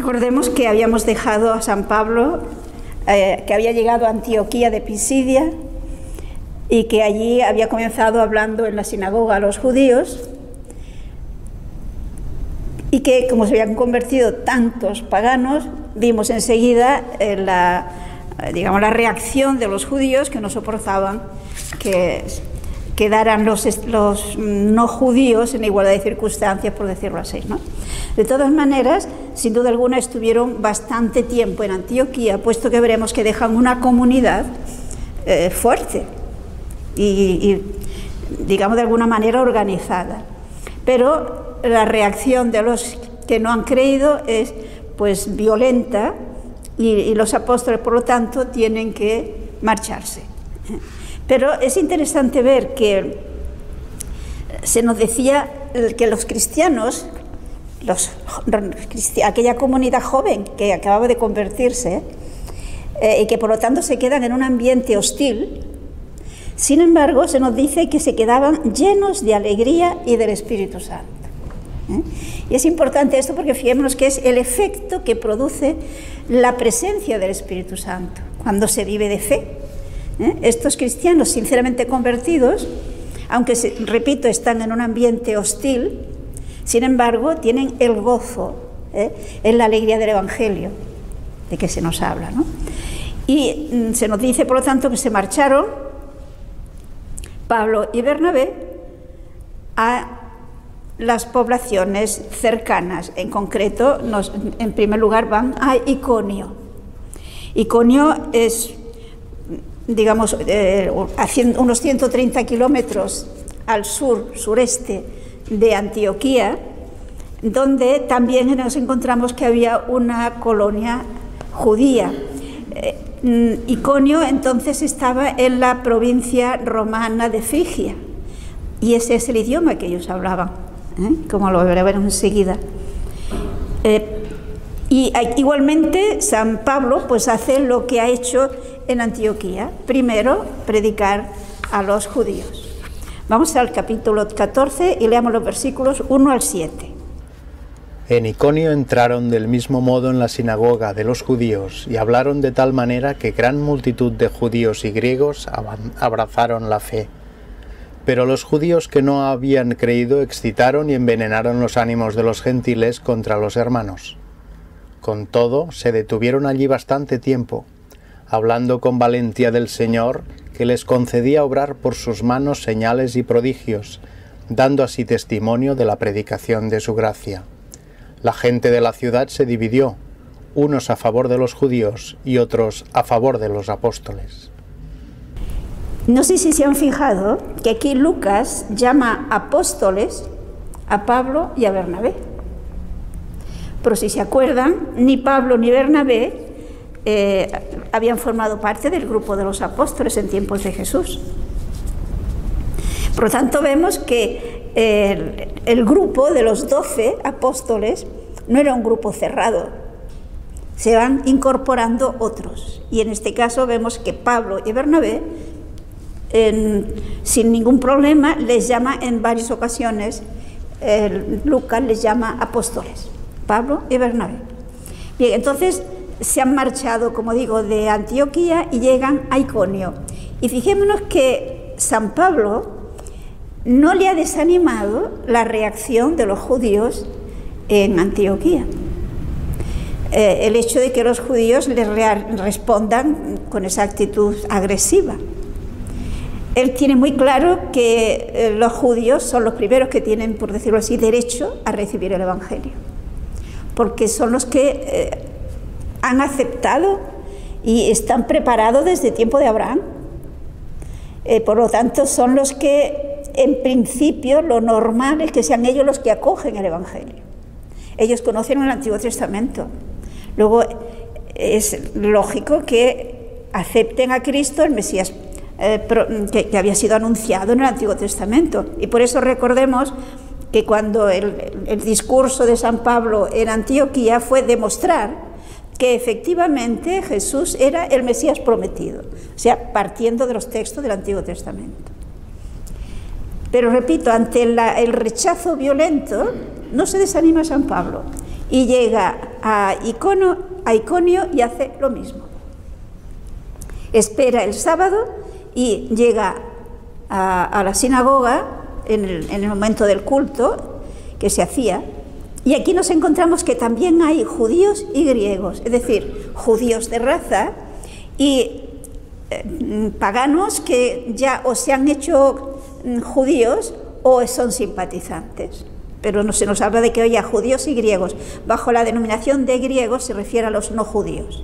Recordemos que habíamos dejado a San Pablo, que había llegado a Antioquía de Pisidia y que allí había comenzado hablando en la sinagoga a los judíos, y que como se habían convertido tantos paganos, vimos enseguida la reacción de los judíos, que no soportaban que quedaran los no judíos en igualdad de circunstancias, por decirlo así, ¿no? De todas maneras, sin duda alguna, estuvieron bastante tiempo en Antioquía, puesto que veremos que dejan una comunidad fuerte y, digamos, de alguna manera organizada. Pero la reacción de los que no han creído es, pues, violenta, y los apóstoles, por lo tanto, tienen que marcharse. Pero es interesante ver que se nos decía que los cristianos, aquella comunidad joven que acababa de convertirse, y que por lo tanto se quedan en un ambiente hostil, sin embargo se nos dice que se quedaban llenos de alegría y del Espíritu Santo. Y es importante esto porque fijémonos que es el efecto que produce la presencia del Espíritu Santo cuando se vive de fe. Estos cristianos sinceramente convertidos, aunque, repito, están en un ambiente hostil, sin embargo tienen el gozo, en la alegría del Evangelio de que se nos habla, ¿no? Y se nos dice, por lo tanto, que se marcharon Pablo y Bernabé a las poblaciones cercanas. En concreto, en primer lugar van a Iconio. Iconio es, digamos, unos 130 kilómetros al sureste de Antioquía, donde también nos encontramos que había una colonia judía. Iconio entonces estaba en la provincia romana de Frigia, y ese es el idioma que ellos hablaban, como lo veremos enseguida. Y igualmente San Pablo pues hace lo que ha hecho en Antioquía: primero predicar a los judíos. Vamos al capítulo 14 y leamos los versículos 1 al 7. En Iconio entraron del mismo modo en la sinagoga de los judíos y hablaron de tal manera que gran multitud de judíos y griegos abrazaron la fe. Pero los judíos que no habían creído excitaron y envenenaron los ánimos de los gentiles contra los hermanos. Con todo, se detuvieron allí bastante tiempo, hablando con valentía del Señor, que les concedía obrar por sus manos señales y prodigios, dando así testimonio de la predicación de su gracia. La gente de la ciudad se dividió, unos a favor de los judíos y otros a favor de los apóstoles. No sé si se han fijado que aquí Lucas llama apóstoles a Pablo y a Bernabé. Pero si se acuerdan, ni Pablo ni Bernabé habían formado parte del grupo de los apóstoles en tiempos de Jesús. Por lo tanto, vemos que el grupo de los 12 apóstoles no era un grupo cerrado, se van incorporando otros. Y en este caso vemos que Pablo y Bernabé, sin ningún problema, les llama en varias ocasiones, Lucas les llama apóstoles, Pablo y Bernabé. Bien, entonces se han marchado, como digo, de Antioquía y llegan a Iconio. Y fijémonos que San Pablo no le ha desanimado la reacción de los judíos en Antioquía. El hecho de que los judíos les respondan con esa actitud agresiva. Él tiene muy claro que los judíos son los primeros que tienen, por decirlo así, derecho a recibir el Evangelio, porque son los que han aceptado y están preparados desde el tiempo de Abraham. Por lo tanto, son los que, en principio, lo normal es que sean ellos los que acogen el Evangelio. Ellos conocen el Antiguo Testamento. Luego, es lógico que acepten a Cristo, el Mesías, que había sido anunciado en el Antiguo Testamento. Y por eso recordemos que cuando el discurso de San Pablo en Antioquía fue demostrar que efectivamente Jesús era el Mesías prometido, o sea, partiendo de los textos del Antiguo Testamento. Pero repito, ante el rechazo violento no se desanima San Pablo y llega a Iconio y hace lo mismo. Espera el sábado y llega a la sinagoga en el momento del culto que se hacía. Y aquí nos encontramos que también hay judíos y griegos, es decir, judíos de raza y paganos que ya o se han hecho judíos o son simpatizantes. Pero no se nos habla de que haya judíos y griegos. Bajo la denominación de griegos se refiere a los no judíos.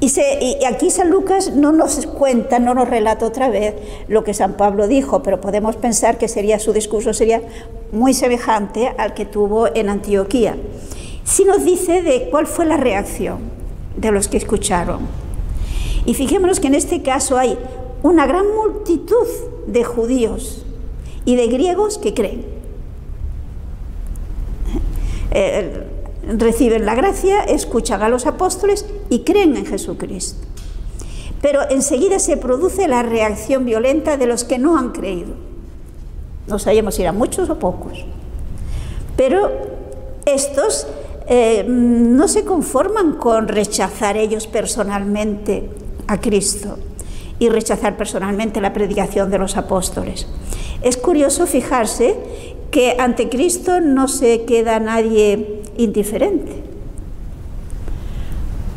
Y aquí San Lucas no nos cuenta, no nos relata otra vez lo que San Pablo dijo, pero podemos pensar que su discurso sería muy semejante al que tuvo en Antioquía. Sí nos dice de cuál fue la reacción de los que escucharon. Y fijémonos que en este caso hay una gran multitud de judíos y de griegos que creen. Reciben la gracia, escuchan a los apóstoles y creen en Jesucristo. Pero enseguida se produce la reacción violenta de los que no han creído. No sabemos si eran muchos o pocos. Pero estos no se conforman con rechazar ellos personalmente a Cristo y rechazar personalmente la predicación de los apóstoles. Es curioso fijarse que ante Cristo no se queda nadie indiferente.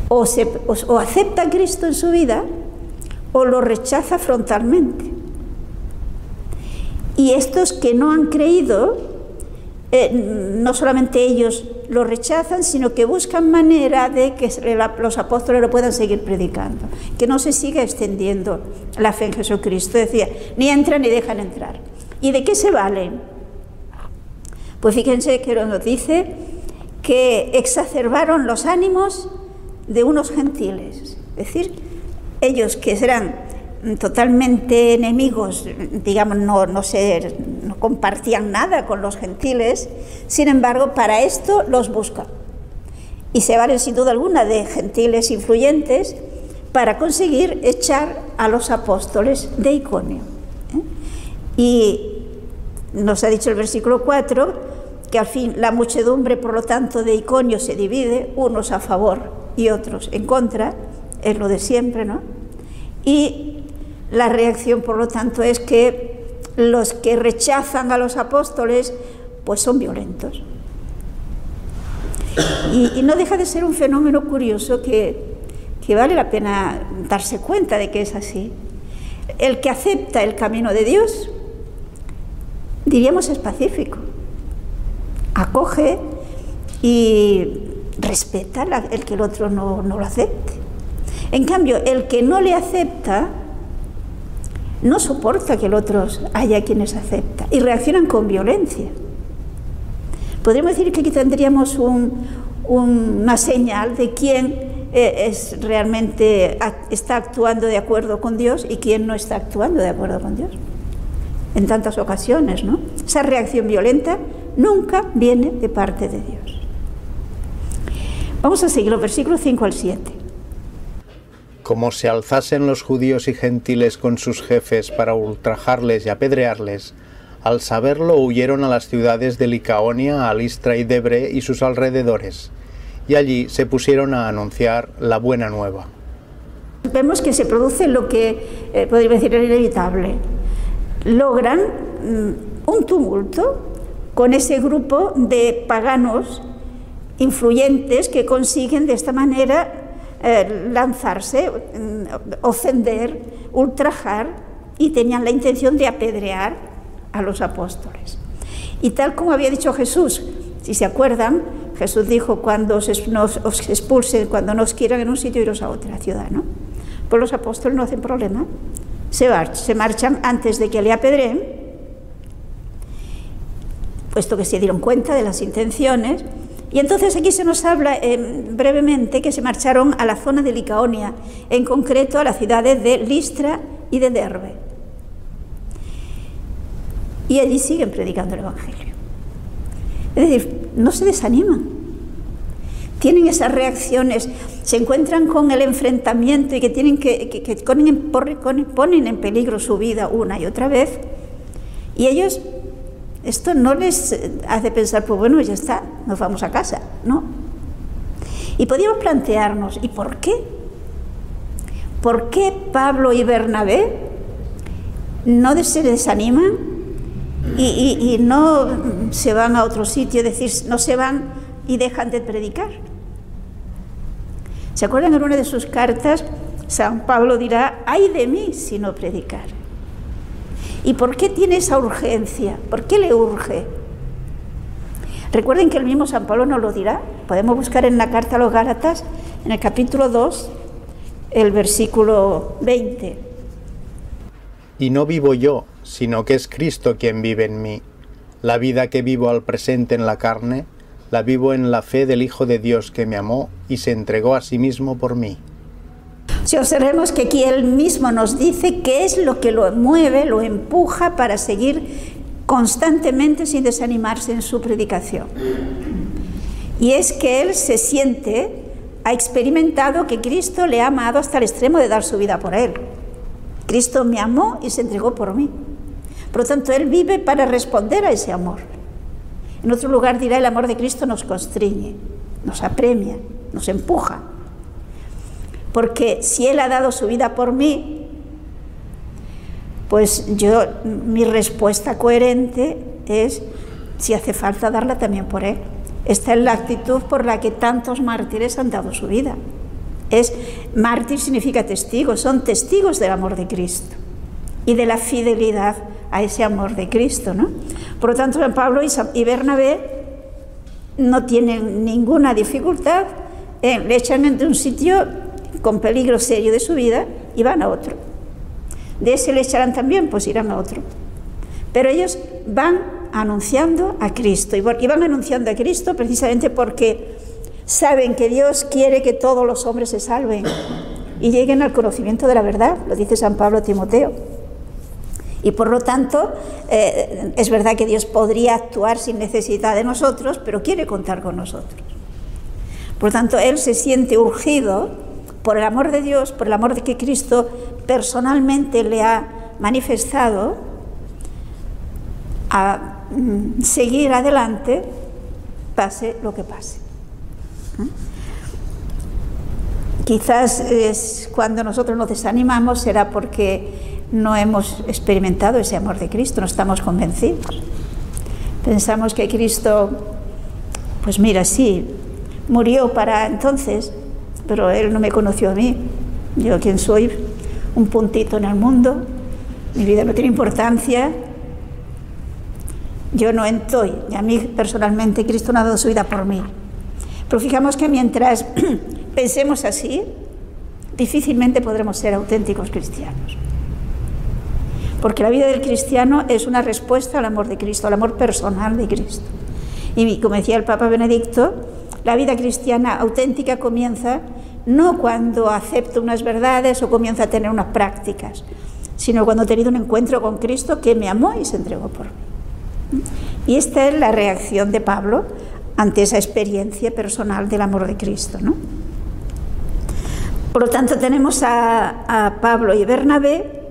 O acepta a Cristo en su vida o lo rechaza frontalmente. Y estos que no han creído, no solamente ellos lo rechazan, sino que buscan manera de que los apóstoles lo puedan seguir predicando, que no se siga extendiendo la fe en Jesucristo. Decía, ni entran ni dejan entrar. ¿Y de qué se valen? Pues fíjense que nos dice que exacerbaron los ánimos de unos gentiles, es decir, ellos que eran totalmente enemigos, digamos, no compartían nada con los gentiles, sin embargo, para esto los buscan. Y se valen sin duda alguna de gentiles influyentes para conseguir echar a los apóstoles de Iconio. Y nos ha dicho el versículo 4 que al fin la muchedumbre, por lo tanto, de Iconio se divide, unos a favor y otros en contra, es lo de siempre, ¿no? Y la reacción, por lo tanto, es que los que rechazan a los apóstoles, pues son violentos. Y no deja de ser un fenómeno curioso que vale la pena darse cuenta de que es así. El que acepta el camino de Dios, diríamos, es pacífico. Acoge y respeta el que el otro no lo acepte. En cambio, el que no le acepta no soporta que el otro haya quienes acepta y reaccionan con violencia. Podríamos decir que aquí tendríamos una señal de quién realmente está actuando de acuerdo con Dios y quién no está actuando de acuerdo con Dios. En tantas ocasiones, ¿no? Esa reacción violenta nunca viene de parte de Dios. Vamos a seguir los versículos 5 al 7. Como se alzasen los judíos y gentiles con sus jefes para ultrajarles y apedrearles, al saberlo huyeron a las ciudades de Licaonia, a Listra y Debre y sus alrededores, y allí se pusieron a anunciar la buena nueva. Vemos que se produce lo que podríamos decir era inevitable. Logran un tumulto con ese grupo de paganos influyentes que consiguen de esta manera lanzarse, ofender, ultrajar, y tenían la intención de apedrear a los apóstoles. Y tal como había dicho Jesús, si se acuerdan, Jesús dijo, cuando os expulsen, cuando nos quieran en un sitio, iros a otra ciudad, ¿no? Pues los apóstoles no hacen problema, se marchan antes de que le apedreen, puesto que se dieron cuenta de las intenciones. Y entonces aquí se nos habla brevemente que se marcharon a la zona de Licaonia, en concreto a las ciudades de Listra y de Derbe. Y allí siguen predicando el Evangelio. Es decir, no se desaniman. Tienen esas reacciones, se encuentran con el enfrentamiento y que tienen que ponen en peligro su vida una y otra vez. Y ellos Esto no les hace pensar, pues bueno, ya está, nos vamos a casa, no. Y podríamos plantearnos, ¿y por qué? ¿Por qué Pablo y Bernabé no se desaniman y no se van a otro sitio, es decir, no se van y dejan de predicar? ¿Se acuerdan? En una de sus cartas, San Pablo dirá, ¡ay de mí si no predicar! ¿Y por qué tiene esa urgencia? ¿Por qué le urge? Recuerden que el mismo San Pablo nos lo dirá. Podemos buscar en la carta a los Gálatas, en el capítulo 2, el versículo 20. Y no vivo yo, sino que es Cristo quien vive en mí. La vida que vivo al presente en la carne, la vivo en la fe del Hijo de Dios que me amó y se entregó a sí mismo por mí. Si observemos que aquí él mismo nos dice qué es lo que lo mueve, lo empuja para seguir constantemente sin desanimarse en su predicación. Y es que él se siente, ha experimentado que Cristo le ha amado hasta el extremo de dar su vida por él. Cristo me amó y se entregó por mí. Por lo tanto, él vive para responder a ese amor. En otro lugar dirá, el amor de Cristo nos constriñe, nos apremia, nos empuja. Porque si él ha dado su vida por mí, pues mi respuesta coherente es, si hace falta, darla también por él. Esta es la actitud por la que tantos mártires han dado su vida. Mártir significa testigo, son testigos del amor de Cristo y de la fidelidad a ese amor de Cristo, ¿no? Por lo tanto, San Pablo y Bernabé no tienen ninguna dificultad, le echan de un sitio con peligro serio de su vida y van a otro. De ese le echarán también, pues irán a otro. Pero ellos van anunciando a Cristo, y van anunciando a Cristo precisamente porque saben que Dios quiere que todos los hombres se salven y lleguen al conocimiento de la verdad, lo dice San Pablo a Timoteo. Y por lo tanto, es verdad que Dios podría actuar sin necesidad de nosotros, pero quiere contar con nosotros. Por lo tanto, él se siente urgido por el amor de Dios, por el amor de que Cristo personalmente le ha manifestado, a seguir adelante, pase lo que pase. Quizás cuando nosotros nos desanimamos será porque no hemos experimentado ese amor de Cristo, no estamos convencidos. Pensamos que Cristo, pues mira, sí, murió para entonces, pero Él no me conoció a mí. Yo, ¿quién soy? Un puntito en el mundo, mi vida no tiene importancia, yo no estoy, y a mí personalmente Cristo no ha dado su vida por mí. Pero fijamos que mientras pensemos así, difícilmente podremos ser auténticos cristianos. Porque la vida del cristiano es una respuesta al amor de Cristo, al amor personal de Cristo. Y como decía el Papa Benedicto, la vida cristiana auténtica comienza no cuando acepto unas verdades o comienza a tener unas prácticas, sino cuando he tenido un encuentro con Cristo que me amó y se entregó por mí. Y esta es la reacción de Pablo ante esa experiencia personal del amor de Cristo, ¿no? Por lo tanto, tenemos a Pablo y Bernabé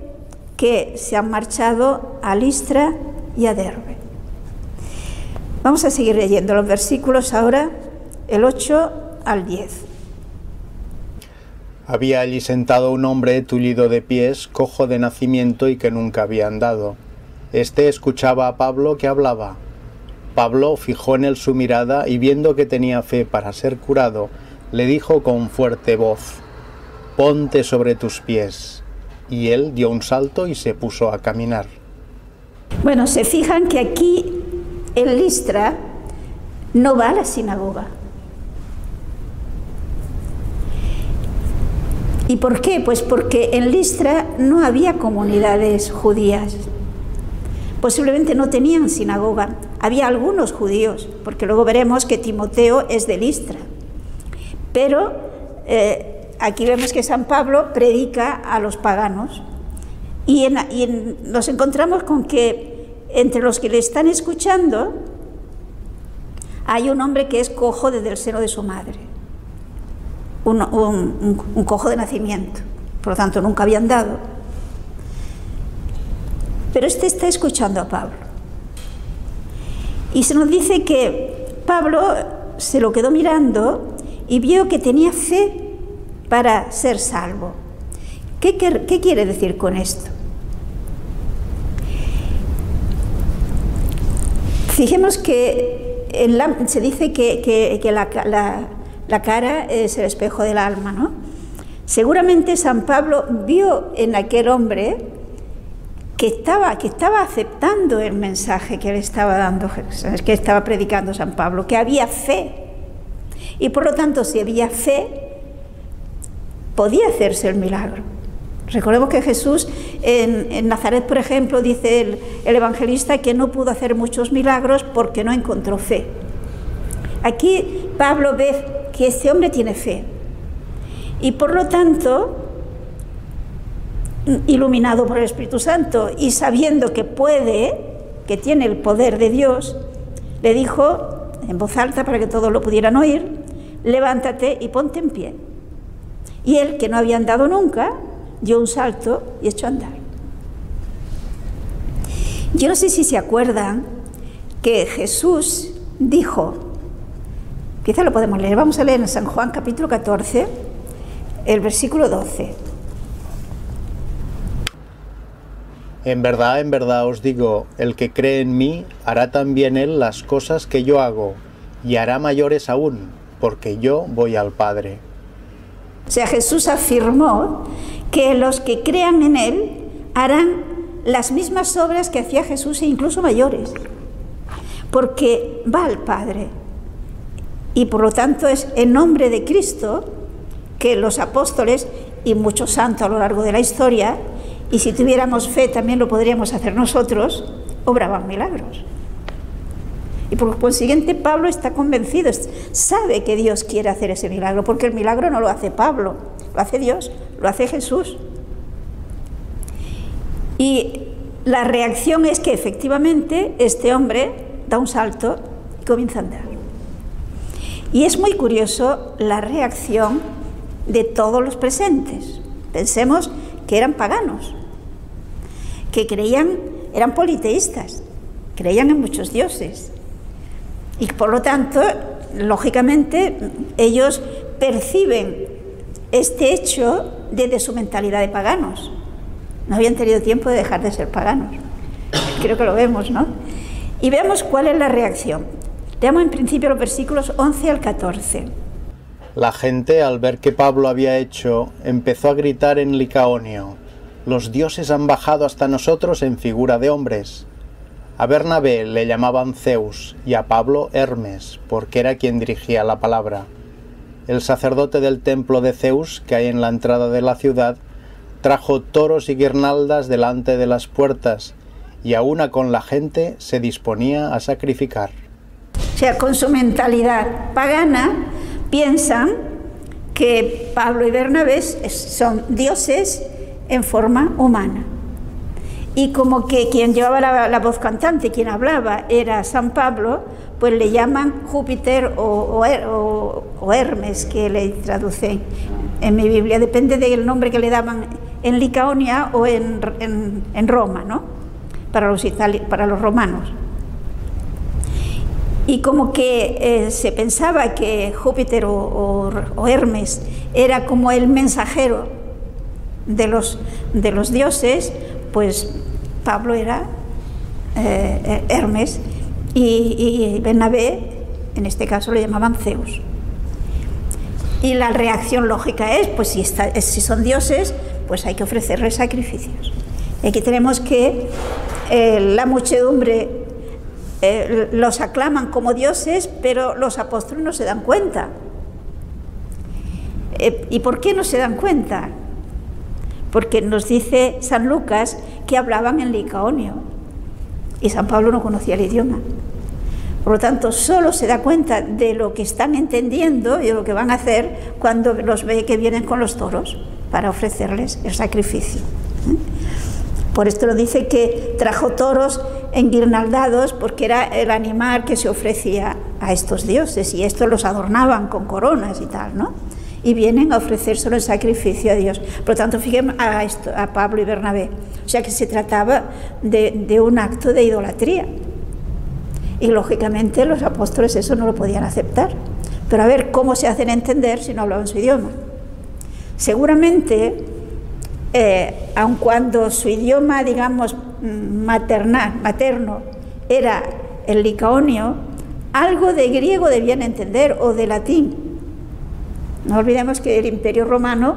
que se han marchado a Listra y a Derbe. Vamos a seguir leyendo los versículos ahora, el 8 al 10. Había allí sentado un hombre tullido de pies, cojo de nacimiento y que nunca había andado. Este escuchaba a Pablo que hablaba. Pablo fijó en él su mirada y viendo que tenía fe para ser curado, le dijo con fuerte voz: «Ponte sobre tus pies». Y él dio un salto y se puso a caminar. Bueno, se fijan que aquí en Listra no va a la sinagoga. ¿Y por qué? Pues porque en Listra no había comunidades judías. Posiblemente no tenían sinagoga. Había algunos judíos, porque luego veremos que Timoteo es de Listra. Pero aquí vemos que San Pablo predica a los paganos y nos encontramos con que entre los que le están escuchando hay un hombre que es cojo desde el seno de su madre, un cojo de nacimiento, por lo tanto nunca había andado. Pero este está escuchando a Pablo. Y se nos dice que Pablo se lo quedó mirando y vio que tenía fe para ser salvo. ¿Qué quiere decir con esto? Fijemos que se dice que la cara es el espejo del alma, ¿no? Seguramente San Pablo vio en aquel hombre que estaba aceptando el mensaje que le estaba dando, que estaba predicando San Pablo, que había fe. Y por lo tanto, si había fe, podía hacerse el milagro. Recordemos que Jesús en Nazaret, por ejemplo, dice el evangelista que no pudo hacer muchos milagros porque no encontró fe. Aquí Pablo ve que este hombre tiene fe y por lo tanto, iluminado por el Espíritu Santo y sabiendo que puede, que tiene el poder de Dios, le dijo en voz alta para que todos lo pudieran oír: levántate y ponte en pie. Y él, que no había andado nunca, dio un salto y echó a andar. Yo no sé si se acuerdan que Jesús dijo, quizá lo podemos leer, vamos a leer en San Juan capítulo 14, el versículo 12. En verdad os digo, el que cree en mí, hará también él las cosas que yo hago, y hará mayores aún, porque yo voy al Padre. O sea, Jesús afirmó que los que crean en él harán las mismas obras que hacía Jesús e incluso mayores, porque va al Padre. Y por lo tanto es en nombre de Cristo que los apóstoles y muchos santos a lo largo de la historia, y si tuviéramos fe también lo podríamos hacer nosotros, obraban milagros. Y por consiguiente Pablo está convencido, sabe que Dios quiere hacer ese milagro, porque el milagro no lo hace Pablo, lo hace Dios, lo hace Jesús. Y la reacción es que efectivamente este hombre da un salto y comienza a andar. Y es muy curioso la reacción de todos los presentes. Pensemos que eran paganos, que eran politeístas, creían en muchos dioses. Y por lo tanto, lógicamente, ellos perciben este hecho desde su mentalidad de paganos. No habían tenido tiempo de dejar de ser paganos. Creo que lo vemos, ¿no? Y veamos cuál es la reacción. Leamos en principio los versículos 11 al 14. La gente, al ver que Pablo había hecho, empezó a gritar en Licaonio: «Los dioses han bajado hasta nosotros en figura de hombres». A Bernabé le llamaban Zeus y a Pablo Hermes, porque era quien dirigía la palabra. El sacerdote del templo de Zeus, que hay en la entrada de la ciudad, trajo toros y guirnaldas delante de las puertas, y a una con la gente se disponía a sacrificar. O sea, con su mentalidad pagana, piensan que Pablo y Bernabé son dioses en forma humana. Y como que quien llevaba la voz cantante, quien hablaba, era San Pablo, pues le llaman Júpiter o Hermes, que le traducen en mi Biblia. Depende del nombre que le daban en Licaonia o en Roma, ¿no? Para los romanos. Y como que se pensaba que Júpiter o Hermes era como el mensajero de los dioses, pues Pablo era Hermes y Bernabé, en este caso, le llamaban Zeus. Y la reacción lógica es, pues si son dioses, pues hay que ofrecerles sacrificios. Y aquí tenemos que la muchedumbre los aclaman como dioses, pero los apóstoles no se dan cuenta. ¿Y por qué no se dan cuenta? Porque nos dice San Lucas que hablaban en licaonio y San Pablo no conocía el idioma. Por lo tanto, solo se da cuenta de lo que están entendiendo y de lo que van a hacer cuando los ve que vienen con los toros para ofrecerles el sacrificio. Por esto lo dice que trajo toros enguirnaldados, porque era el animal que se ofrecía a estos dioses, y estos los adornaban con coronas y tal, ¿no? Y vienen a ofrecérselo en sacrificio a Dios. Por lo tanto, fíjense a Pablo y Bernabé. O sea que se trataba de un acto de idolatría. Y lógicamente los apóstoles eso no lo podían aceptar. Pero a ver, ¿cómo se hacen entender si no hablaban su idioma? Seguramente, aun cuando su idioma, digamos, materno era el licaonio, algo de griego debían entender, o de latín. No olvidemos que el Imperio Romano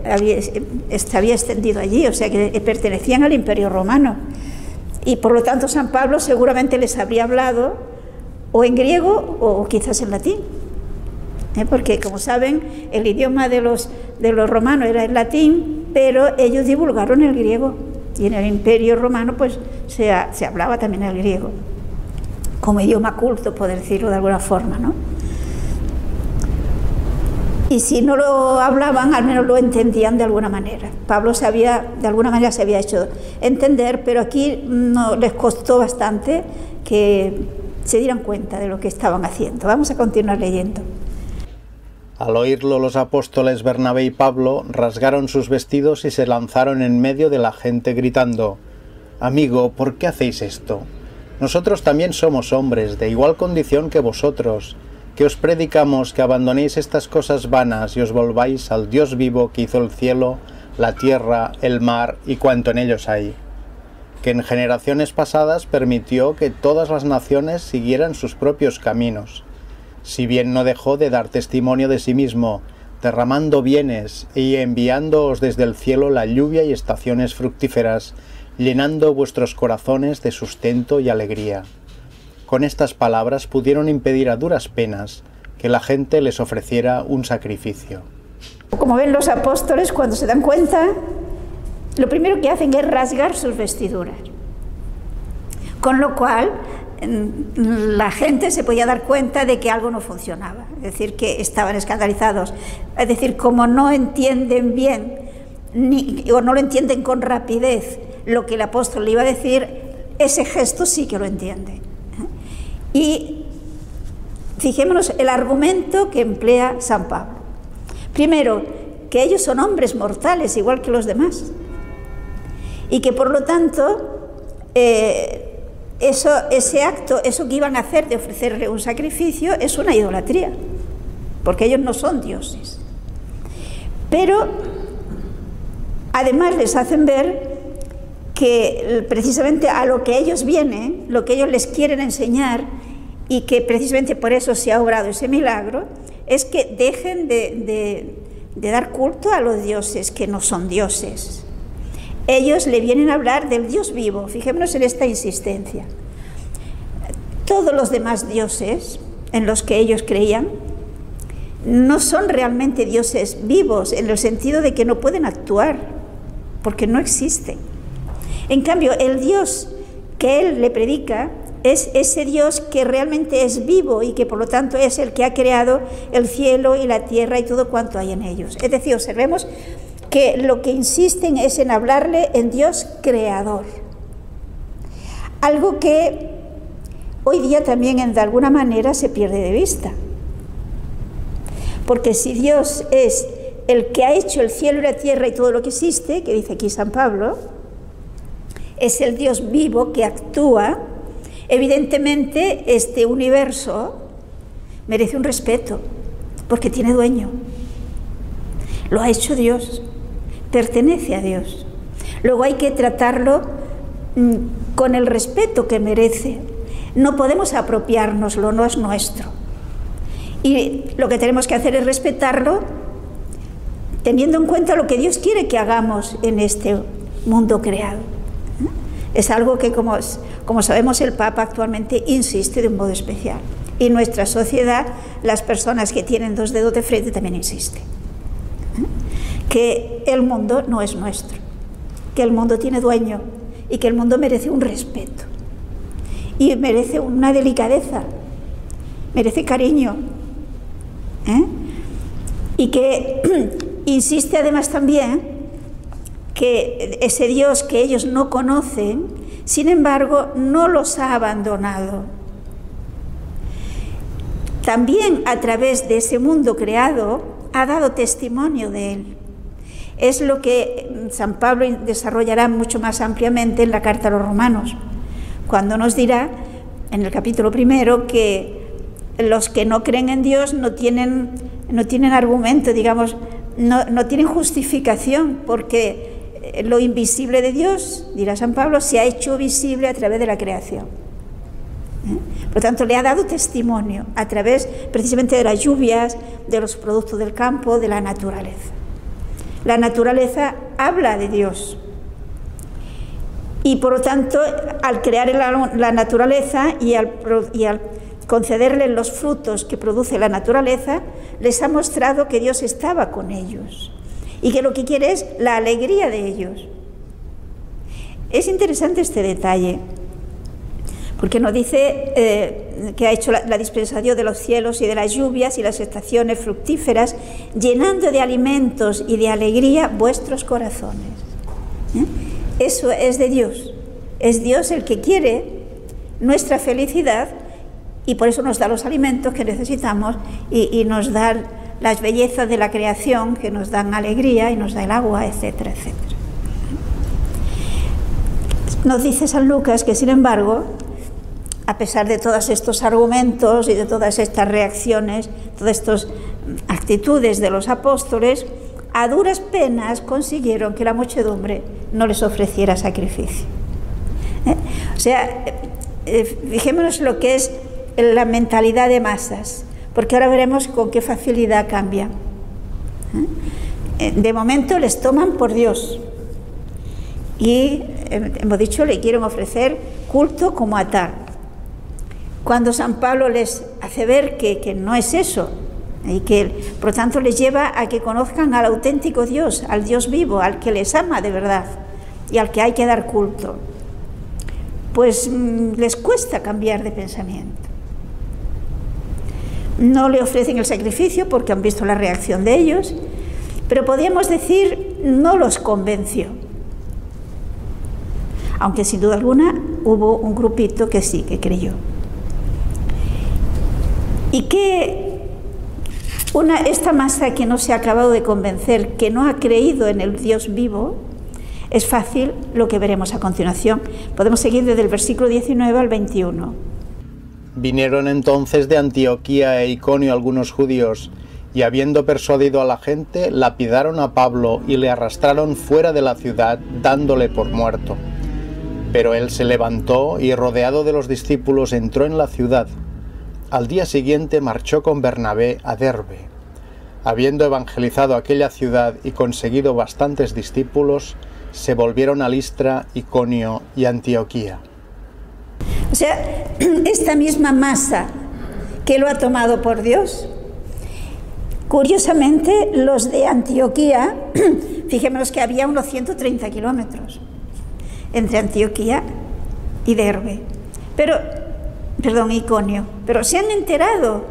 había extendido allí, o sea que pertenecían al Imperio Romano. Y por lo tanto San Pablo seguramente les habría hablado o en griego o quizás en latín. Porque, como saben, el idioma de los romanos era el latín, pero ellos divulgaron el griego. Y en el Imperio Romano pues se hablaba también el griego, como idioma culto, por decirlo de alguna forma, ¿no? Y si no lo hablaban, al menos lo entendían de alguna manera. Pablo de alguna manera se había hecho entender, pero aquí no, les costó bastante que se dieran cuenta de lo que estaban haciendo. Vamos a continuar leyendo. Al oírlo, los apóstoles Bernabé y Pablo rasgaron sus vestidos y se lanzaron en medio de la gente gritando: «Amigo, ¿por qué hacéis esto? Nosotros también somos hombres, de igual condición que vosotros, que os predicamos que abandonéis estas cosas vanas y os volváis al Dios vivo que hizo el cielo, la tierra, el mar y cuanto en ellos hay, que en generaciones pasadas permitió que todas las naciones siguieran sus propios caminos, si bien no dejó de dar testimonio de sí mismo, derramando bienes y enviándoos desde el cielo la lluvia y estaciones fructíferas, llenando vuestros corazones de sustento y alegría». Con estas palabras pudieron impedir a duras penas que la gente les ofreciera un sacrificio. Como ven los apóstoles, cuando se dan cuenta, lo primero que hacen es rasgar sus vestiduras. Con lo cual, la gente se podía dar cuenta de que algo no funcionaba, es decir, que estaban escandalizados. Es decir, como no entienden bien o no lo entienden con rapidez lo que el apóstol le iba a decir, ese gesto sí que lo entiende. Y fijémonos el argumento que emplea San Pablo. Primero, que ellos son hombres mortales igual que los demás y que por lo tanto ese acto, eso que iban a hacer de ofrecerle un sacrificio, es una idolatría, porque ellos no son dioses. Pero además les hacen ver que precisamente a lo que ellos vienen, lo que ellos les quieren enseñar, y que precisamente por eso se ha obrado ese milagro, es que dejen de dar culto a los dioses que no son dioses. Ellos le vienen a hablar del Dios vivo. Fijémonos en esta insistencia. Todos los demás dioses en los que ellos creían no son realmente dioses vivos, en el sentido de que no pueden actuar, porque no existen. En cambio, el Dios que él le predica es ese Dios que realmente es vivo y que por lo tanto es el que ha creado el cielo y la tierra y todo cuanto hay en ellos. Es decir, observemos que lo que insisten es en hablarle en Dios creador. Algo que hoy día también de alguna manera se pierde de vista. Porque si Dios es el que ha hecho el cielo y la tierra y todo lo que existe, que dice aquí San Pablo, es el Dios vivo que actúa, evidentemente este universo merece un respeto, porque tiene dueño. Lo ha hecho Dios, pertenece a Dios. Luego hay que tratarlo con el respeto que merece. No podemos apropiárnoslo, no es nuestro. Y lo que tenemos que hacer es respetarlo, teniendo en cuenta lo que Dios quiere que hagamos en este mundo creado. Es algo que, como sabemos, el Papa actualmente insiste de un modo especial. Y nuestra sociedad, las personas que tienen dos dedos de frente, también insisten. Que el mundo no es nuestro, que el mundo tiene dueño y que el mundo merece un respeto. Y merece una delicadeza, merece cariño. Y que insiste además también que ese Dios que ellos no conocen, sin embargo, no los ha abandonado. También a través de ese mundo creado ha dado testimonio de él. Es lo que San Pablo desarrollará mucho más ampliamente en la carta a los romanos, cuando nos dirá en el capítulo 1 que los que no creen en Dios no tienen argumento, digamos, no tienen justificación, porque lo invisible de Dios, dirá San Pablo, se ha hecho visible a través de la creación. Por tanto, le ha dado testimonio a través precisamente de las lluvias, de los productos del campo, de la naturaleza. La naturaleza habla de Dios. Y por lo tanto, al crear la naturaleza y al concederles los frutos que produce la naturaleza, les ha mostrado que Dios estaba con ellos y que lo que quiere es la alegría de ellos. Es interesante este detalle, porque nos dice que ha hecho la dispensación de los cielos y de las lluvias y las estaciones fructíferas, llenando de alimentos y de alegría vuestros corazones. Eso es de Dios. Es Dios el que quiere nuestra felicidad, y por eso nos da los alimentos que necesitamos y nos da las bellezas de la creación que nos dan alegría y nos da el agua, etcétera, etcétera. Nos dice San Lucas que, sin embargo, a pesar de todos estos argumentos y de todas estas reacciones, todas estas actitudes de los apóstoles, a duras penas consiguieron que la muchedumbre no les ofreciera sacrificio. O sea, fijémonos lo que es la mentalidad de masas, porque ahora veremos con qué facilidad cambia. De momento les toman por Dios y, hemos dicho, le quieren ofrecer culto como a tal. Cuando San Pablo les hace ver que no es eso, y que por lo tanto les lleva a que conozcan al auténtico Dios, al Dios vivo, al que les ama de verdad y al que hay que dar culto, pues les cuesta cambiar de pensamiento. No le ofrecen el sacrificio porque han visto la reacción de ellos, pero podríamos decir no los convenció, aunque sin duda alguna hubo un grupito que sí, que creyó. Y que esta masa que no se ha acabado de convencer, que no ha creído en el Dios vivo, es fácil lo que veremos a continuación. Podemos seguir desde el versículo 19 al 21. Vinieron entonces de Antioquía e Iconio algunos judíos, y habiendo persuadido a la gente, lapidaron a Pablo y le arrastraron fuera de la ciudad, dándole por muerto. Pero él se levantó y, rodeado de los discípulos, entró en la ciudad. Al día siguiente marchó con Bernabé a Derbe. Habiendo evangelizado aquella ciudad y conseguido bastantes discípulos, se volvieron a Listra, Iconio y Antioquía. O sea, esta misma masa que lo ha tomado por Dios, curiosamente los de Antioquía, fijémonos que había unos 130 kilómetros entre Antioquía y Derbe, Iconio, pero se han enterado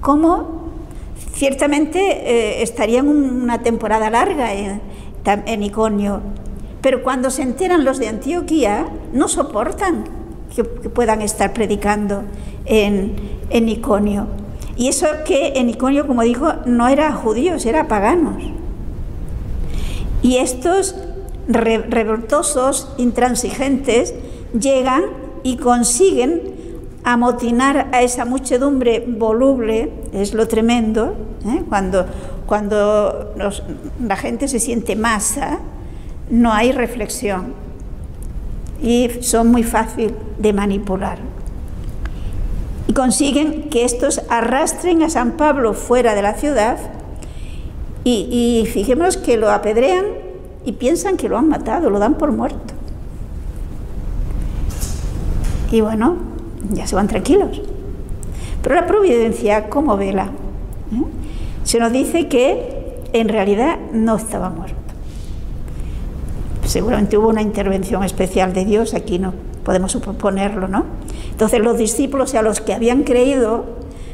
cómo ciertamente estarían una temporada larga en Iconio, pero cuando se enteran los de Antioquía no soportan que puedan estar predicando en Iconio. Y eso que en Iconio, como digo, no era judíos, era paganos. Y estos revoltosos, intransigentes, llegan y consiguen amotinar a esa muchedumbre voluble. Es lo tremendo, cuando la gente se siente masa, no hay reflexión y son muy fácil de manipular. Y consiguen que estos arrastren a San Pablo fuera de la ciudad y fijémonos que lo apedrean y piensan que lo han matado, lo dan por muerto. Y bueno, ya se van tranquilos. Pero la providencia, ¿cómo vela? Se nos dice que en realidad no estaba muerto. Seguramente hubo una intervención especial de Dios, aquí no podemos suponerlo, ¿no? Entonces los discípulos a los que habían creído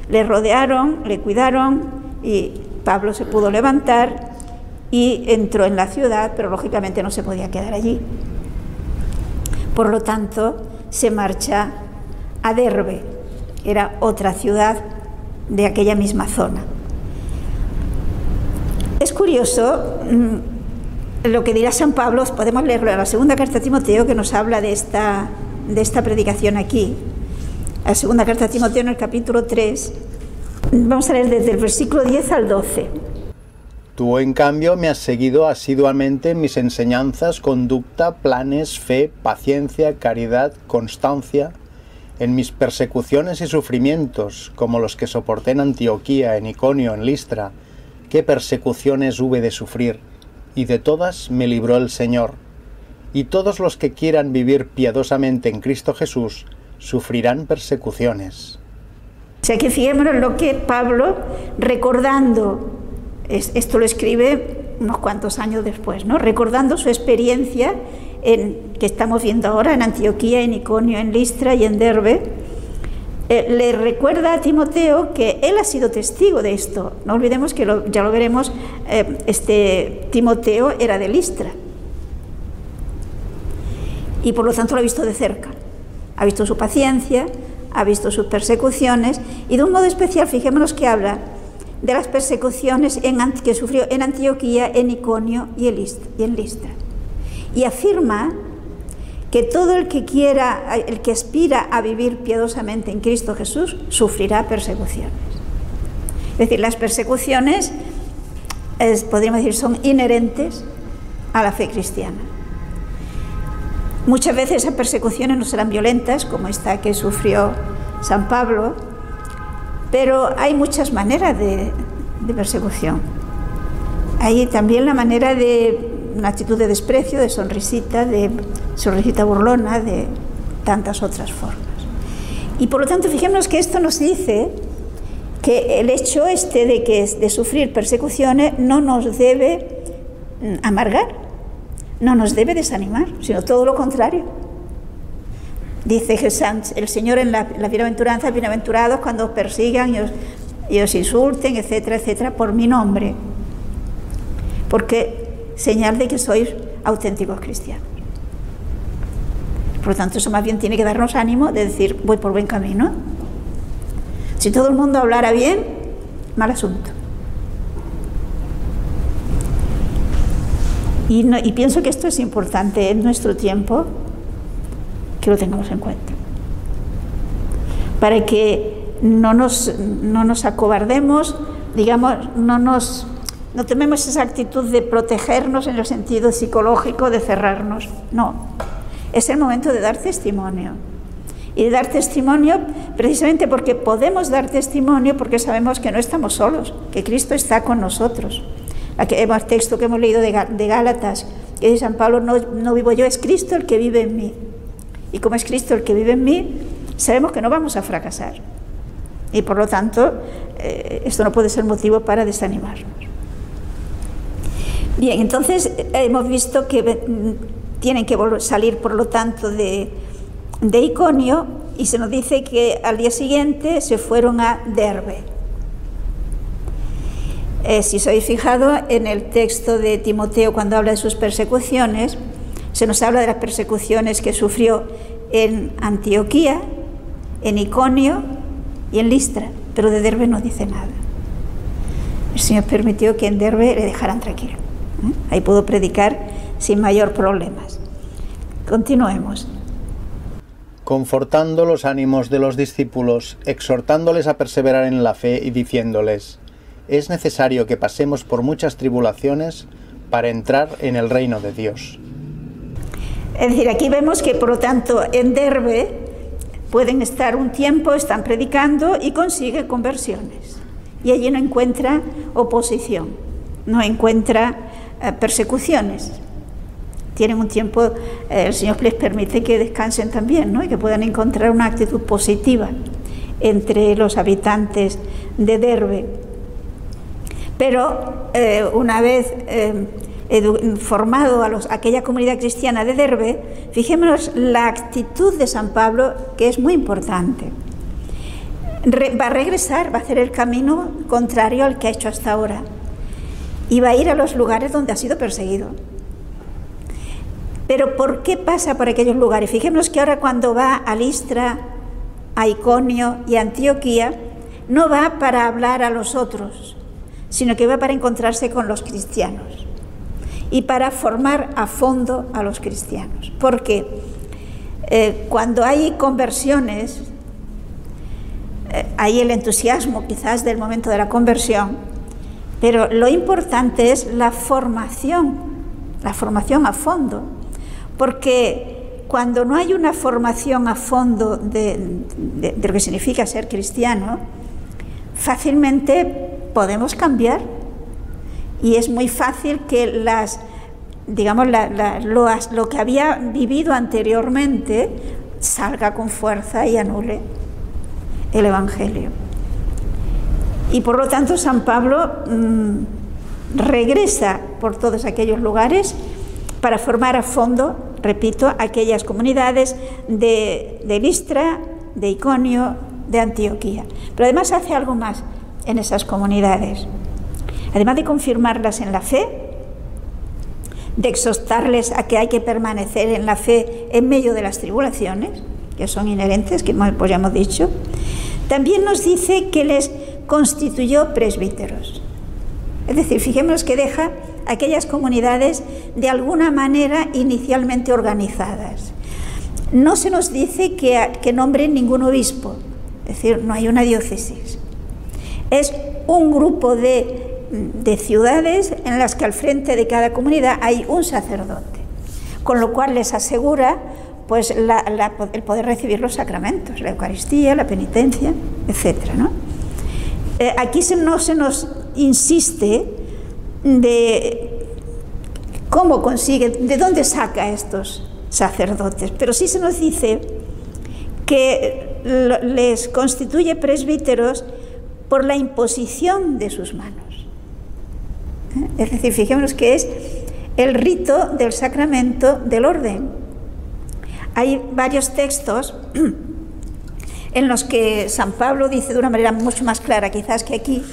le rodearon, le cuidaron y Pablo se pudo levantar y entró en la ciudad, pero lógicamente no se podía quedar allí. Por lo tanto, se marcha a Derbe, era otra ciudad de aquella misma zona. Es curioso lo que dirá San Pablo, podemos leerlo en la segunda carta a Timoteo, que nos habla de esta de esta predicación aquí, la segunda carta a Timoteo en el capítulo 3, vamos a leer desde el versículo 10 al 12. Tú, en cambio, me has seguido asiduamente en mis enseñanzas, conducta, planes, fe, paciencia, caridad, constancia, en mis persecuciones y sufrimientos, como los que soporté en Antioquía, en Iconio, en Listra. ¿Qué persecuciones hube de sufrir? Y de todas me libró el Señor. Y todos los que quieran vivir piadosamente en Cristo Jesús sufrirán persecuciones. O sea que fijémonos lo que Pablo, recordando, esto lo escribe unos cuantos años después, ¿no? Recordando su experiencia que estamos viendo ahora en Antioquía, en Iconio, en Listra y en Derbe, le recuerda a Timoteo que él ha sido testigo de esto. No olvidemos que ya lo veremos, Timoteo era de Listra y por lo tanto lo ha visto de cerca, ha visto su paciencia, ha visto sus persecuciones y de un modo especial fijémonos que habla de las persecuciones que sufrió en Antioquía, en Iconio y en Listra. Y afirma que todo el que aspira a vivir piadosamente en Cristo Jesús, sufrirá persecuciones. Es decir, las persecuciones, podríamos decir, son inherentes a la fe cristiana. Muchas veces esas persecuciones no serán violentas, como esta que sufrió San Pablo, pero hay muchas maneras de persecución. Hay también la manera de una actitud de desprecio, de sonrisita burlona, de tantas otras formas. Y por lo tanto, fijémonos que esto nos dice que el hecho de sufrir persecuciones no nos debe amargar, no nos debe desanimar, sino todo lo contrario. Dice el Señor en la bienaventuranza, bienaventurados cuando os persigan y os insulten, etcétera, etcétera, por mi nombre, porque señal de que sois auténticos cristianos. Por lo tanto, eso más bien tiene que darnos ánimo de decir, voy por buen camino. Si todo el mundo hablara bien, mal asunto. Y pienso que esto es importante en nuestro tiempo, que lo tengamos en cuenta, para que no nos acobardemos, digamos, no tomemos esa actitud de protegernos en el sentido psicológico, de cerrarnos. No, es el momento de dar testimonio. Y de dar testimonio precisamente porque podemos dar testimonio porque sabemos que no estamos solos, que Cristo está con nosotros. El texto que hemos leído de Gálatas, que dice San Pablo, no vivo yo, es Cristo el que vive en mí. Y como es Cristo el que vive en mí, sabemos que no vamos a fracasar. Y por lo tanto, esto no puede ser motivo para desanimarnos. Bien, entonces hemos visto que tienen que salir, por lo tanto, de Iconio, y se nos dice que al día siguiente se fueron a Derbe. Si os habéis fijado en el texto de Timoteo, cuando habla de sus persecuciones, se nos habla de las persecuciones que sufrió en Antioquía, en Iconio y en Listra, pero de Derbe no dice nada. El Señor permitió que en Derbe le dejaran tranquilo. Ahí pudo predicar sin mayor problemas. Continuemos. Confortando los ánimos de los discípulos, exhortándoles a perseverar en la fe y diciéndoles: es necesario que pasemos por muchas tribulaciones para entrar en el reino de Dios. Es decir, aquí vemos que, por lo tanto, en Derbe pueden estar un tiempo, están predicando y consigue conversiones. Y allí no encuentra oposición, no encuentra persecuciones. Tienen un tiempo, el Señor les permite que descansen también, ¿no? Y que puedan encontrar una actitud positiva entre los habitantes de Derbe. Pero una vez formado a aquella comunidad cristiana de Derbe, fijémonos la actitud de San Pablo, que es muy importante. Va a regresar, va a hacer el camino contrario al que ha hecho hasta ahora y va a ir a los lugares donde ha sido perseguido. Pero ¿por qué pasa por aquellos lugares? Fijémonos que ahora cuando va a Listra, a Iconio y a Antioquía, no va para hablar a los otros, sino que va para encontrarse con los cristianos y para formar a fondo a los cristianos. Porque Cuando hay conversiones, hay el entusiasmo quizás del momento de la conversión, pero lo importante es la formación a fondo, porque cuando no hay una formación a fondo de lo que significa ser cristiano, fácilmente podemos cambiar y es muy fácil que lo que había vivido anteriormente salga con fuerza y anule el Evangelio. Y por lo tanto San Pablo regresa por todos aquellos lugares para formar a fondo, repito, aquellas comunidades de Listra, de Iconio, de Antioquía. Pero además hace algo más en esas comunidades. Además de confirmarlas en la fe, de exhortarles a que hay que permanecer en la fe en medio de las tribulaciones, que son inherentes, que pues ya hemos dicho, también nos dice que les constituyó presbíteros. Es decir, fijémonos que deja aquellas comunidades de alguna manera inicialmente organizadas. No se nos dice que nombren ningún obispo, es decir, no hay una diócesis. Es un grupo de ciudades en las que al frente de cada comunidad hay un sacerdote, con lo cual les asegura pues el poder recibir los sacramentos, la Eucaristía, la penitencia, etcétera, ¿no? Aquí no se nos insiste de cómo consigue, de dónde saca a estos sacerdotes, pero sí se nos dice que les constituye presbíteros por la imposición de sus manos. Es decir, fijémonos que es el rito del sacramento del orden. Hay varios textos en los que San Pablo dice de una manera mucho más clara quizás que aquí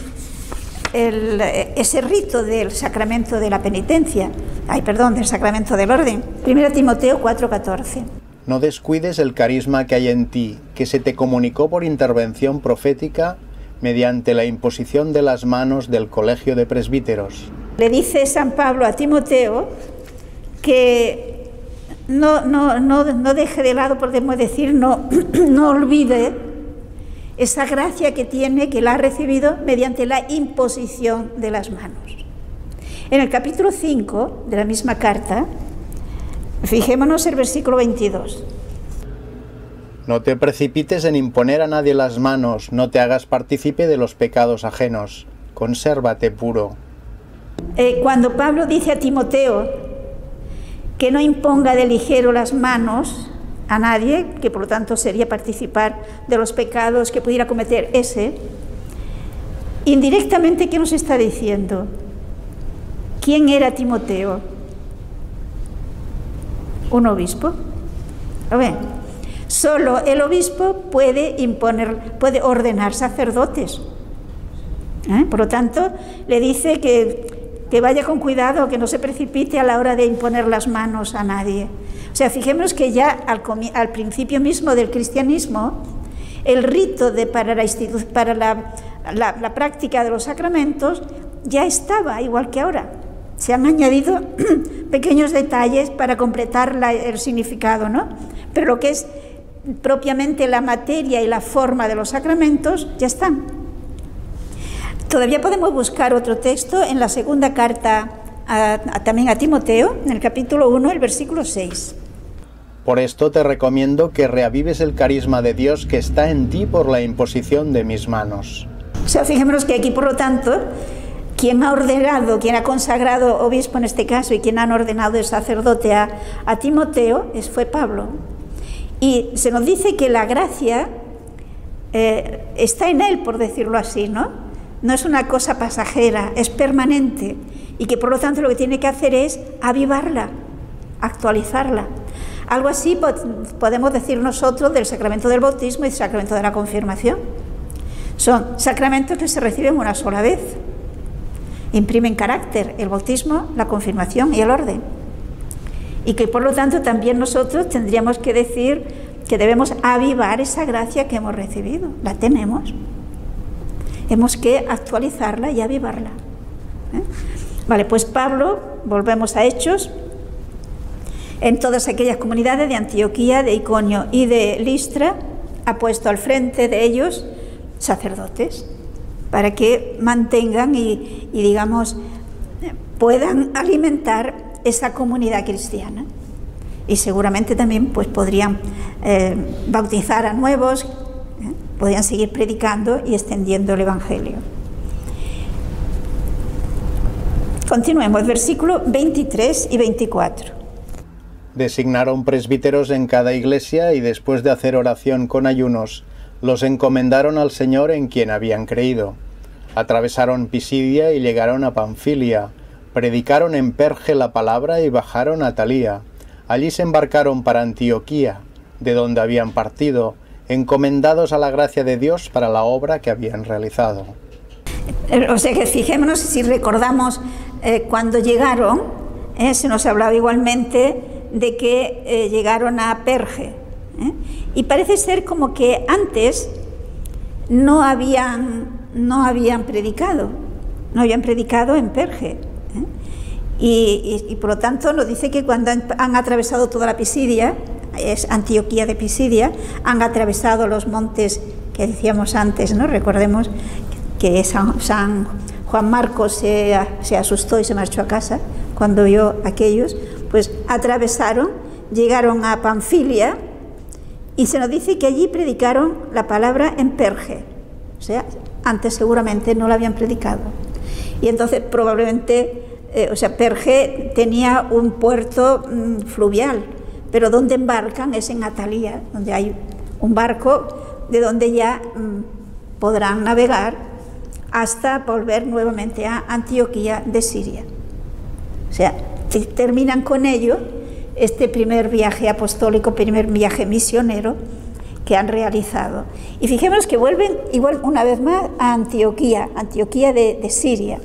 ese rito del sacramento de la penitencia, del sacramento del orden. 1 Timoteo 4:14. No descuides el carisma que hay en ti, que se te comunicó por intervención profética mediante la imposición de las manos del colegio de presbíteros. Le dice San Pablo a Timoteo que no deje de lado, podemos decir, no olvide esa gracia que tiene, que la ha recibido mediante la imposición de las manos. En el capítulo 5 de la misma carta, fijémonos el versículo 22. No te precipites en imponer a nadie las manos, no te hagas partícipe de los pecados ajenos, consérvate puro. Cuando Pablo dice a Timoteo que no imponga de ligero las manos a nadie, que por lo tanto sería participar de los pecados que pudiera cometer ese, indirectamente, ¿qué nos está diciendo? ¿Quién era Timoteo? ¿Un obispo? A ver, solo el obispo puede ordenar sacerdotes. Por lo tanto, le dice que vaya con cuidado, que no se precipite a la hora de imponer las manos a nadie. O sea, fijémonos que ya al principio mismo del cristianismo, el rito para la práctica de los sacramentos ya estaba, igual que ahora. Se han añadido pequeños detalles para completar el significado, ¿no? Pero lo que es propiamente la materia y la forma de los sacramentos ya están. Todavía podemos buscar otro texto en la segunda carta también a Timoteo, en el capítulo 1, el versículo 6. Por esto te recomiendo que reavives el carisma de Dios que está en ti por la imposición de mis manos. O sea, fijémonos que aquí, por lo tanto, quien ha ordenado, quien ha consagrado obispo en este caso y quien han ordenado de sacerdote a Timoteo fue Pablo. Y se nos dice que la gracia está en él, por decirlo así, ¿no? No es una cosa pasajera, es permanente y que por lo tanto lo que tiene que hacer es avivarla, actualizarla. Algo así podemos decir nosotros del sacramento del bautismo y del sacramento de la confirmación. Son sacramentos que se reciben una sola vez, imprimen carácter, el bautismo, la confirmación y el orden. Y que por lo tanto también nosotros tendríamos que decir que debemos avivar esa gracia que hemos recibido, la tenemos. Hemos que actualizarla y avivarla. Vale, pues Pablo, volvemos a Hechos, en todas aquellas comunidades de Antioquía, de Iconio y de Listra, ha puesto al frente de ellos sacerdotes para que mantengan y digamos, puedan alimentar esa comunidad cristiana. Y seguramente también pues podrían bautizar a nuevos, podrían seguir predicando y extendiendo el Evangelio. Continuemos, versículos 23 y 24. Designaron presbíteros en cada iglesia y después de hacer oración con ayunos, los encomendaron al Señor en quien habían creído. Atravesaron Pisidia y llegaron a Panfilia, predicaron en Perge la palabra y bajaron a Talía. Allí se embarcaron para Antioquía, de donde habían partido, encomendados a la gracia de Dios para la obra que habían realizado. O sea que fijémonos, si recordamos cuando llegaron, se nos hablaba igualmente de que llegaron a Perge, y parece ser como que antes no habían predicado en Perge, y por lo tanto nos dice que cuando han atravesado toda la Pisidia, es Antioquía de Pisidia, han atravesado los montes que decíamos antes, ¿no? Recordemos que San Juan Marcos se asustó y se marchó a casa cuando vio aquellos, pues atravesaron, llegaron a Panfilia y se nos dice que allí predicaron la palabra en Perge, o sea, antes seguramente no la habían predicado. Y entonces probablemente, Perge tenía un puerto fluvial, pero donde embarcan es en Atalía, donde hay un barco de donde ya podrán navegar hasta volver nuevamente a Antioquía de Siria. O sea, terminan con ello este primer viaje apostólico, primer viaje misionero que han realizado. Y fijémonos que vuelven igual una vez más a Antioquía de Siria,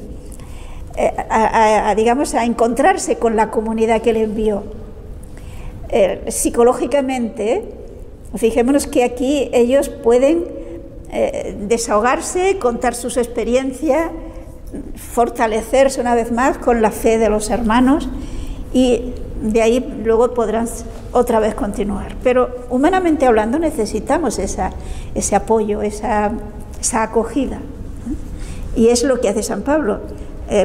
a encontrarse con la comunidad que le envió. Psicológicamente, fijémonos que aquí ellos pueden desahogarse, contar sus experiencias, fortalecerse una vez más con la fe de los hermanos y de ahí luego podrán otra vez continuar. Pero humanamente hablando necesitamos ese apoyo, esa acogida, y es lo que hace San Pablo.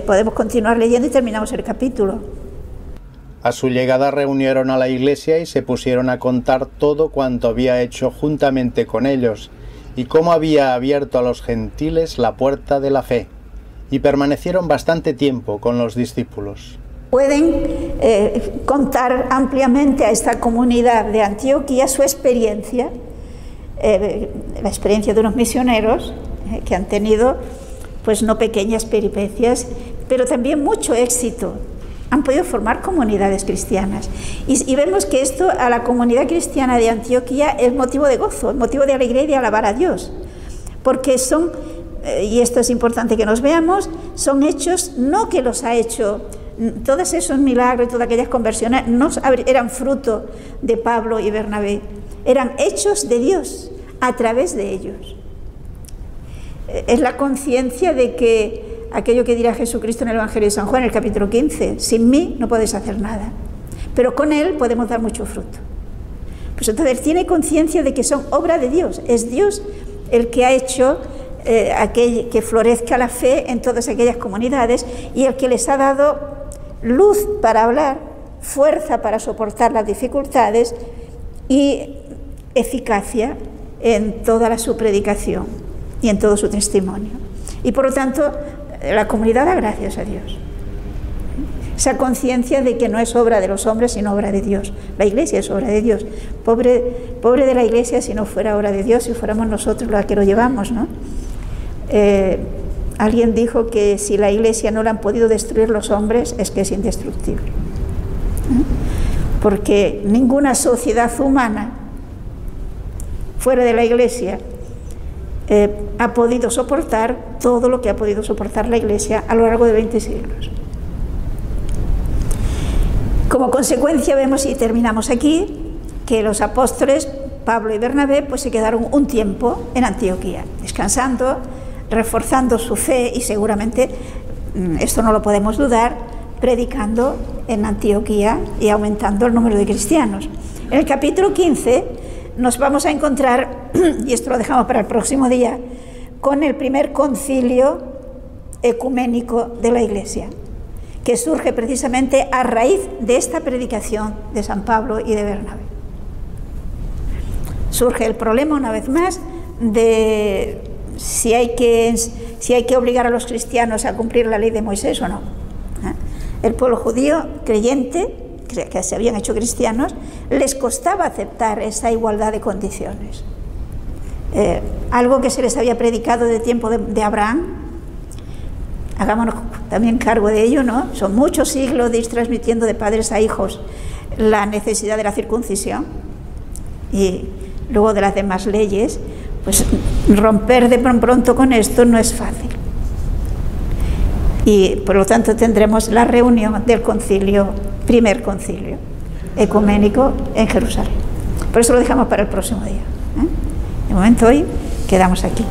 Podemos continuar leyendo y terminamos el capítulo. A su llegada reunieron a la iglesia y se pusieron a contar todo cuanto había hecho juntamente con ellos y cómo había abierto a los gentiles la puerta de la fe, y permanecieron bastante tiempo con los discípulos. Pueden contar ampliamente a esta comunidad de Antioquía su experiencia, la experiencia de unos misioneros que han tenido pues no pequeñas peripecias, pero también mucho éxito. Han podido formar comunidades cristianas. Y vemos que esto a la comunidad cristiana de Antioquía es motivo de gozo, es motivo de alegría y de alabar a Dios. Porque son, y esto es importante que nos veamos, son hechos no que los ha hecho, todos esos milagros y todas aquellas conversiones no eran fruto de Pablo y Bernabé, eran hechos de Dios a través de ellos. Es la conciencia de que aquello que dirá Jesucristo en el Evangelio de San Juan, en el capítulo 15, sin mí no podéis hacer nada, pero con Él podemos dar mucho fruto. Pues entonces tiene conciencia de que son obra de Dios, es Dios el que ha hecho que florezca la fe en todas aquellas comunidades y el que les ha dado luz para hablar, fuerza para soportar las dificultades y eficacia en toda su predicación y en todo su testimonio. Y por lo tanto, la comunidad da gracias a Dios. Esa conciencia de que no es obra de los hombres, sino obra de Dios. La Iglesia es obra de Dios. Pobre de la Iglesia si no fuera obra de Dios, si fuéramos nosotros los que lo llevamos, ¿no? Alguien dijo que si la Iglesia no la han podido destruir los hombres, es que es indestructible. Porque ninguna sociedad humana fuera de la Iglesia ha podido soportar todo lo que ha podido soportar la Iglesia a lo largo de 20 siglos. Como consecuencia vemos, y terminamos aquí, que los apóstoles Pablo y Bernabé pues se quedaron un tiempo en Antioquía, descansando, reforzando su fe y seguramente, esto no lo podemos dudar, predicando en Antioquía y aumentando el número de cristianos. En el capítulo 15 nos vamos a encontrar, y esto lo dejamos para el próximo día, con el primer concilio ecuménico de la Iglesia, que surge precisamente a raíz de esta predicación de San Pablo y de Bernabé. Surge el problema una vez más de si hay que obligar a los cristianos a cumplir la ley de Moisés o no. El pueblo judío creyente, que se habían hecho cristianos, les costaba aceptar esa igualdad de condiciones. Algo que se les había predicado de tiempo de Abraham, hagámonos también cargo de ello, ¿no? Son muchos siglos de ir transmitiendo de padres a hijos la necesidad de la circuncisión y luego de las demás leyes, pues romper de pronto con esto no es fácil. Y por lo tanto tendremos la reunión del primer concilio ecuménico en Jerusalén. Por eso lo dejamos para el próximo día. De momento hoy quedamos aquí.